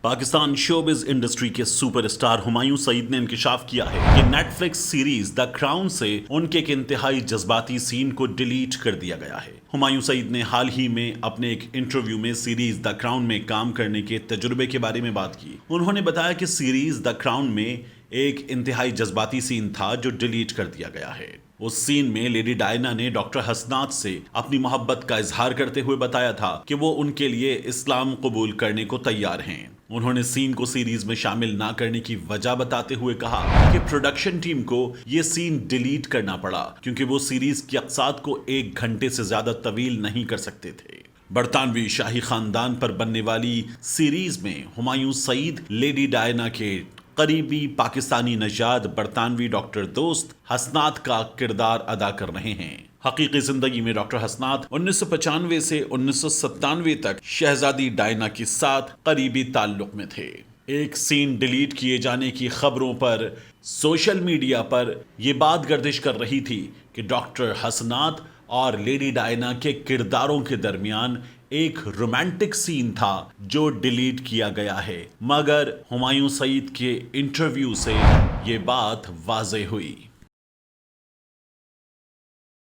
Pakistan showbiz industry के superstar Humayun Saeed ने इंकशाफ किया है कि नेटफ्लिक्स सीरीज द क्राउन से उनके एक इंतहाई जज्बाती सीन को डिलीट कर दिया गया है। हुमायूं सईद ने हाल ही में अपने एक इंटरव्यू में सीरीज द क्राउन में काम करने के तजुर्बे के बारे में बात की। उन्होंने बताया कि सीरीज द क्राउन में एक इंतहाई जज्बाती सीन था जो डिलीट कर दिया गया है। उस सीन में लेडी डायना ने डॉक्टर हसनात से अपनी मोहब्बत का इजहार करते हुए बताया था कि वो उनके लिए इस्लाम कबूल करने को तैयार हैं। उन्होंने सीन को सीरीज में शामिल ना करने की वजह बताते हुए कहा कि प्रोडक्शन टीम को ये सीन डिलीट करना पड़ा क्योंकि वो सीरीज की अक़सात को 1 घंटे से ज्यादा तवील नहीं कर सकते थे। बरतानवी शाही खानदान पर बनने वाली सीरीज में हुमायूं सईद लेडी डायना के करीबी पाकिस्तानी नजाद बरतानवी डॉक्टर दोस्त हसनात का किरदार अदा कर रहे हैं। हकीकी जिंदगी में डॉक्टर हसनात 1995 से 1997 तक शहजादी डायना के साथ करीबी ताल्लुक में थे। एक सीन डिलीट किए जाने की खबरों पर सोशल मीडिया पर यह बात गर्दिश कर रही थी कि डॉक्टर हसनात और लेडी डायना के किरदारों के दरमियान एक रोमांटिक सीन था जो डिलीट किया गया है, मगर हुमायूं सईद के इंटरव्यू से ये बात वाज़ेह हुई।